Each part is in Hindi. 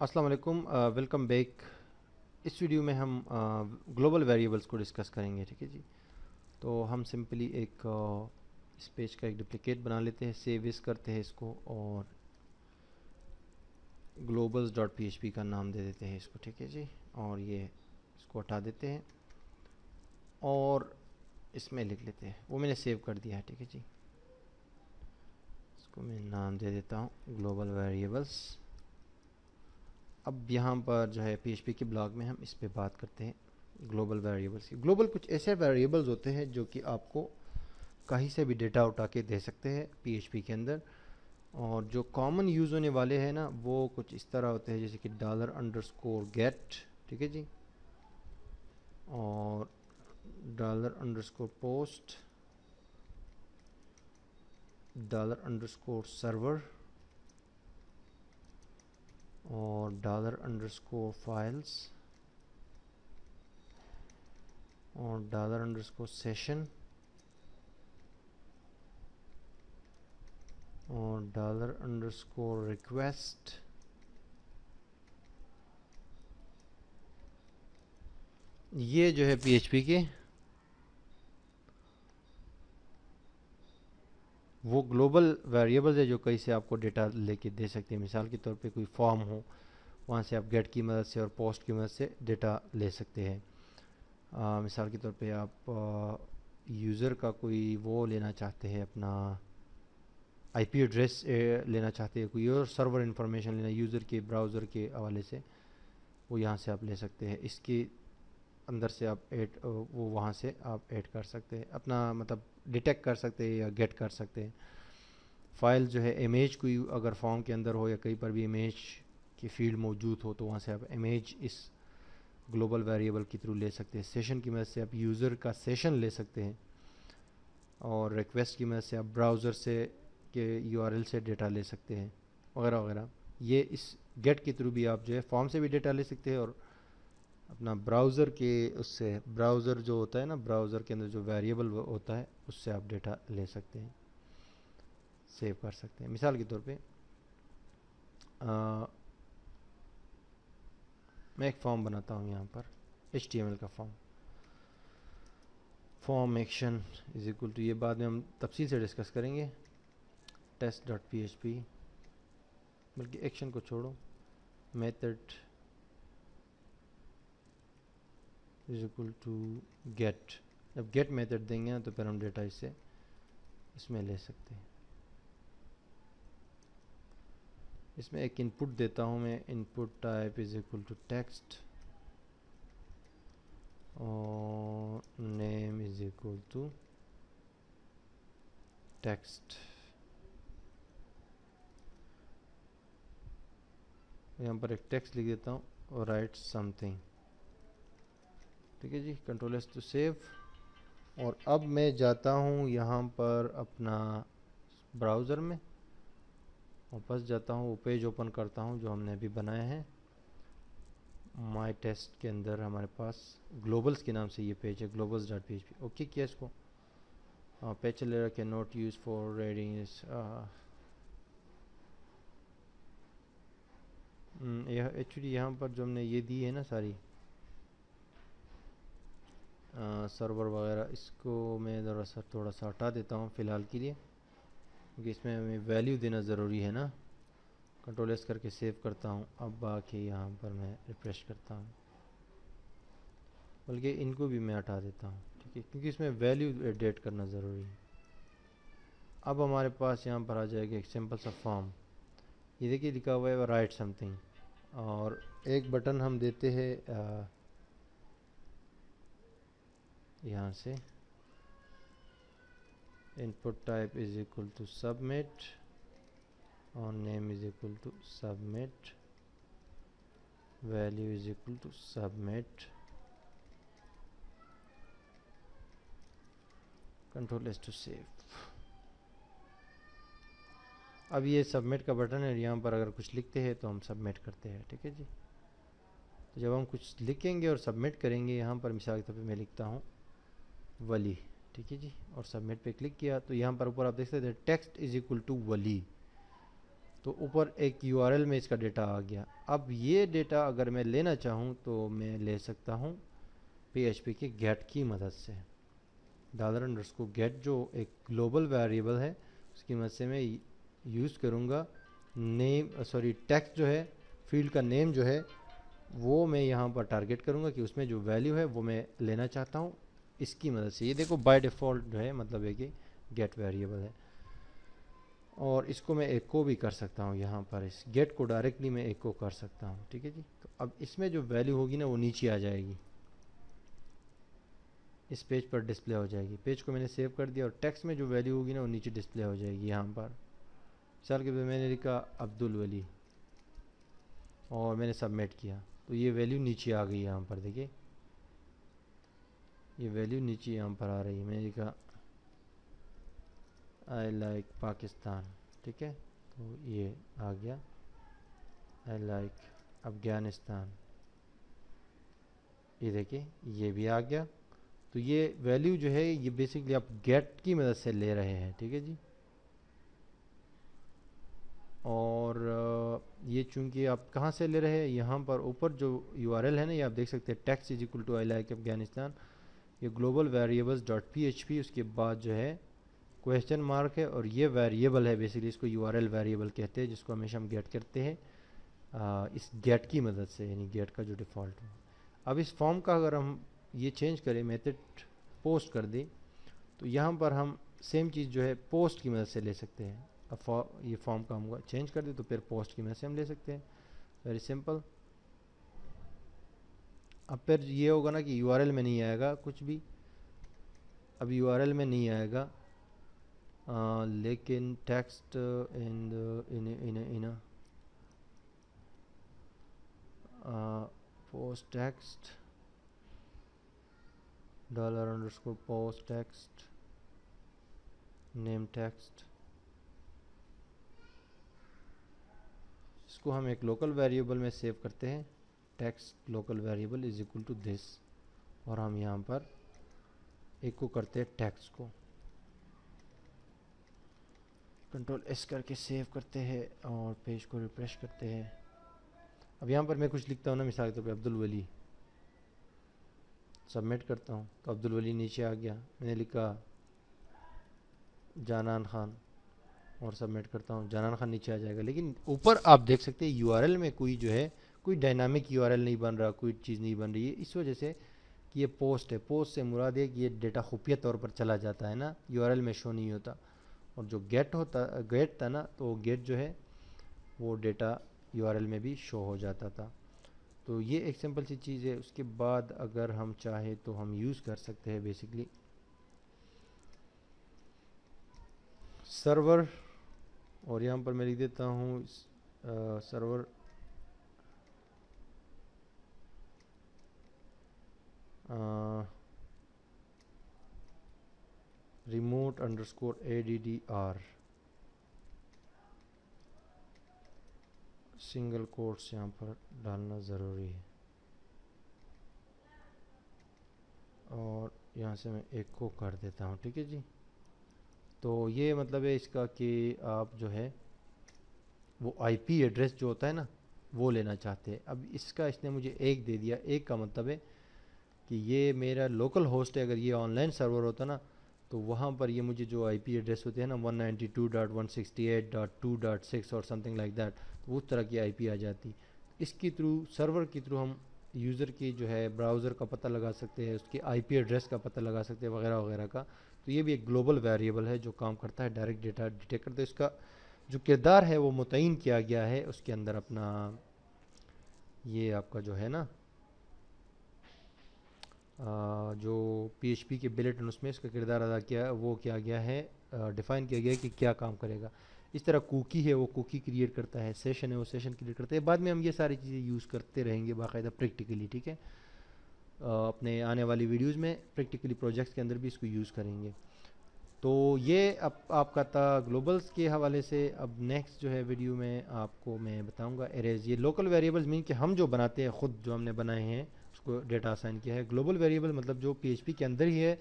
अस्सलाम वालेकुम, वेलकम बैक। इस वीडियो में हम ग्लोबल वेरिएबल्स को डिस्कस करेंगे। ठीक है जी। तो हम सिंपली एक इस पेज का एक डुप्लिकेट बना लेते हैं, सेव इस करते हैं इसको और ग्लोबल्स डॉट पी का नाम दे देते हैं इसको। ठीक है जी। और ये इसको हटा देते हैं और इसमें लिख लेते हैं, वो मैंने सेव कर दिया है। ठीक है जी। इसको मैं नाम दे देता हूँ ग्लोबल वेरिएबल्स। अब यहाँ पर जो है पीएचपी के ब्लॉग में हम इस पे बात करते हैं ग्लोबल वेरिएबल्स की। ग्लोबल कुछ ऐसे वेरिएबल्स होते हैं जो कि आपको कहीं से भी डेटा उठा के दे सकते हैं पीएचपी के अंदर। और जो कॉमन यूज़ होने वाले हैं ना, वो कुछ इस तरह होते हैं जैसे कि $_गेट। ठीक है जी। और $_पोस्ट, $_सर्वर और $_फाइल्स और $_सेशन और $_रिक्वेस्ट। ये जो है पीएचपी के वो ग्लोबल वेरिएबल्स है जो कहीं से आपको डेटा लेके दे सकते हैं। मिसाल के तौर पे कोई फॉर्म हो, वहाँ से आप गेट की मदद से और पोस्ट की मदद से डेटा ले सकते हैं। मिसाल के तौर पे आप यूज़र का कोई वो लेना चाहते हैं, अपना आईपी एड्रेस लेना चाहते हैं, कोई और सर्वर इंफॉर्मेशन लेना यूज़र के ब्राउज़र के हवाले से, वो यहाँ से आप ले सकते हैं। इसके अंदर से आप ऐड वो वहाँ से आप ऐड कर सकते हैं, अपना मतलब डिटेक्ट कर सकते हैं या गेट कर सकते हैं। फाइल जो है इमेज कोई अगर फॉर्म के अंदर हो या कहीं पर भी इमेज की फील्ड मौजूद हो तो वहाँ से आप इमेज इस ग्लोबल वेरिएबल के थ्रू ले सकते हैं। सेशन की मदद से आप यूज़र का सेशन ले सकते हैं और रिक्वेस्ट की मदद से आप ब्राउज़र से के यूआरएल से डेटा ले सकते हैं वगैरह वगैरह। ये इस गेट के थ्रू भी आप जो है फॉर्म से भी डेटा ले सकते हैं और अपना ब्राउज़र के उससे, ब्राउज़र जो होता है ना, ब्राउज़र के अंदर जो वेरिएबल होता है उससे आप डेटा ले सकते हैं, सेव कर सकते हैं। मिसाल के तौर पे मैं एक फॉर्म बनाता हूँ यहाँ पर, HTML का form action is equal to, ये बाद में हम तफसील से डिस्कस करेंगे, test.php, बल्कि एक्शन को छोड़ो, method is equal to get. जब गेट मेथड देंगे ना तो फिर हम डेटा इसमें ले सकते हैं। इसमें एक इनपुट देता हूँ मैं, input type is equal to text और name is equal to text. यहाँ पर एक टेक्स्ट लिख देता हूँ और राइट समथिंग। ठीक है जी। Control S to save. और अब मैं जाता हूँ यहाँ पर अपना ब्राउज़र में, वापस जाता हूँ, वो पेज ओपन करता हूँ जो हमने अभी बनाया है माई टेस्ट के अंदर। हमारे पास ग्लोबल्स के नाम से ये पेज है, globals.php। ओके किया इसको। पेज चले रहा, can not use for reading इस। यह एक्चुअली यहाँ पर जो हमने ये दी है ना सारी सर्वर वगैरह, इसको मैं ज़रा सा थोड़ा सा हटा देता हूँ फ़िलहाल के लिए, क्योंकि इसमें हमें वैल्यू देना ज़रूरी है ना। कंट्रोल एस करके सेव करता हूँ। अब बाकी यहाँ पर मैं रिफ्रेश करता हूँ, बल्कि इनको भी मैं हटा देता हूँ। ठीक है, क्योंकि इसमें वैल्यू एडिट करना ज़रूरी है। अब हमारे पास यहाँ पर आ जाएगा एक सिंपल सा फॉर्म। ये देखिए लिखा हुआ है राइट समथिंग, और एक बटन हम देते हैं यहाँ से, input type is equal to submit और name is equal to submit, value is equal to submit, control S to save. अब ये सबमिट का बटन है, यहाँ पर अगर कुछ लिखते हैं तो हम सबमिट करते हैं। ठीक है जी। तो जब हम कुछ लिखेंगे और सबमिट करेंगे, यहाँ पर मिसाल के तौर पे मैं लिखता हूँ वली। ठीक है जी। और सबमिट पे क्लिक किया तो यहाँ पर ऊपर आप देख सकते हैं टेक्स्ट इज इक्वल टू वली। तो ऊपर एक यूआरएल में इसका डेटा आ गया। अब ये डेटा अगर मैं लेना चाहूँ तो मैं ले सकता हूँ PHP के गेट की मदद से। $_get जो एक ग्लोबल वेरिएबल है उसकी मदद से मैं यूज़ करूँगा टेक्स्ट जो है, फील्ड का नेम जो है वो मैं यहाँ पर टारगेट करूँगा कि उसमें जो वैल्यू है वो मैं लेना चाहता हूँ इसकी मदद से। ये देखो बाय डिफ़ॉल्ट जो है मतलब है कि गेट वेरिएबल है, और इसको मैं एको भी कर सकता हूँ। यहाँ पर इस गेट को डायरेक्टली मैं एको कर सकता हूँ, ठीक है जी। तो अब इसमें जो वैल्यू होगी ना वो नीचे आ जाएगी, इस पेज पर डिस्प्ले हो जाएगी। पेज को मैंने सेव कर दिया और टेक्स्ट में जो वैल्यू होगी ना वो नीचे डिस्प्ले हो जाएगी। यहाँ पर मिसाल के लिए मैंने लिखा अब्दुल वली और मैंने सबमिट किया तो ये वैल्यू नीचे आ गई। यहाँ पर देखिए ये वैल्यू नीचे यहाँ पर आ रही है। मैंने लिखा आई लाइक पाकिस्तान, ठीक है, तो ये आ गया। आई लाइक अफगानिस्तान, ये देखिए ये भी आ गया। तो ये वैल्यू जो है ये बेसिकली आप गेट की मदद से ले रहे हैं, ठीक है जी। और ये चूंकि आप कहाँ से ले रहे हैं, यहाँ पर ऊपर जो यूआरएल है ना ये आप देख सकते हैं, text is equal to I like Afghanistan, ये ग्लोबल वेरिएबल्स डॉट PHP, उसके बाद जो है क्वेश्चन मार्क है और ये वेरिएबल है बेसिकली, इसको यूआरएल वेरिएबल कहते हैं जिसको हमेशा हम गेट करते हैं इस गेट की मदद से, यानी गेट का जो डिफ़ॉल्ट है। अब इस फॉर्म का अगर हम ये चेंज करें, मेथड पोस्ट कर दें, तो यहाँ पर हम सेम चीज़ जो है पोस्ट की मदद से ले सकते हैं। अब ये फॉर्म का हम चेंज कर दें तो फिर पोस्ट की मदद से हम ले सकते हैं, वेरी सिंपल। अब फिर ये होगा ना कि यूआरएल में नहीं आएगा कुछ भी, अब यूआरएल में नहीं आएगा लेकिन text in post text $_post text name text, इसको हम एक लोकल वेरिएबल में सेव करते हैं, text local variable is equal to this, और हम यहाँ पर एको करते हैं टेक्स्ट को, Ctrl+S करके सेव करते हैं और पेज को रिफ्रेश करते हैं। अब यहाँ पर मैं कुछ लिखता हूँ ना, मिसाल के तौर पे अब्दुल वली, सबमिट करता हूँ तो अब्दुल वली नीचे आ गया। मैंने लिखा जानान खान और सबमिट करता हूँ, जानान खान नीचे आ जाएगा। लेकिन ऊपर आप देख सकते हैं यूआरएल में कोई जो है कोई डायनामिक यूआरएल नहीं बन रहा, कोई चीज़ नहीं बन रही है, इस वजह से कि ये पोस्ट है। पोस्ट से मुराद है कि ये डेटा खुफिया तौर पर चला जाता है ना, यूआरएल में शो नहीं होता। और जो गेट था ना, तो गेट जो है वो डेटा यूआरएल में भी शो हो जाता था। तो ये एक सिंपल सी चीज़ है। उसके बाद अगर हम चाहे तो हम यूज़ कर सकते हैं बेसिकली सर्वर, और यहाँ पर मैं लिख देता हूँ सर्वर remote_addr सिंगल कोट्स यहाँ पर डालना ज़रूरी है, और यहाँ से मैं एक को कर देता हूँ, ठीक है जी। तो ये मतलब है इसका कि आप जो है वो आईपी एड्रेस जो होता है ना वो लेना चाहते हैं। अब इसका इसने मुझे एक दे दिया, एक का मतलब है कि ये मेरा लोकल होस्ट है। अगर ये ऑनलाइन सर्वर होता ना तो वहाँ पर ये मुझे जो आईपी एड्रेस होते हैं ना 192.168.2.6 और समथिंग लाइक दैट, तो उस तरह की आईपी आ जाती। इसके थ्रू, सर्वर के थ्रू हम यूज़र की जो है ब्राउज़र का पता लगा सकते हैं, उसकी आईपी एड्रेस का पता लगा सकते हैं वगैरह वगैरह का। तो ये भी एक ग्लोबल वेरिएबल है जो काम करता है डायरेक्ट डेटा डिटेक्ट करते। इसका जो किरदार है वो मुतय्यन किया गया है उसके अंदर अपना, ये आपका जो है ना जो PHP के बिलेटिन उसमें इसका किरदार अदा किया, वो किया गया है, डिफ़ाइन किया गया है कि क्या काम करेगा। इस तरह कुकी है वो कुकी क्रिएट करता है, सेशन है वो सेशन क्रिएट करता है। बाद में हम ये सारी चीज़ें यूज़ करते रहेंगे बाकायदा प्रैक्टिकली, ठीक है। अपने आने वाली वीडियोज़ में प्रैक्टिकली प्रोजेक्ट्स के अंदर भी इसको यूज़ करेंगे। तो ये अब आपका था ग्लोबल्स के हवाले से। अब नेक्स्ट जो है वीडियो में आपको मैं बताऊंगा एरेज। ये लोकल वेरिएबल्स मीन कि हम जो बनाते हैं खुद, जो हमने बनाए हैं उसको डेटा असाइन किया है। ग्लोबल वेरिएबल मतलब जो PHP के अंदर ही है,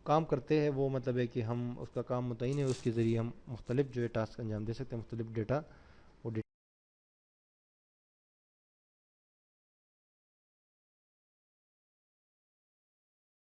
काम करते हैं, वो मतलब है कि हम उसका काम मुतय्यन है, उसके ज़रिए हम मुख्तलिफ जो है टास्क अंजाम दे सकते हैं, मुख्तलिफ डेटा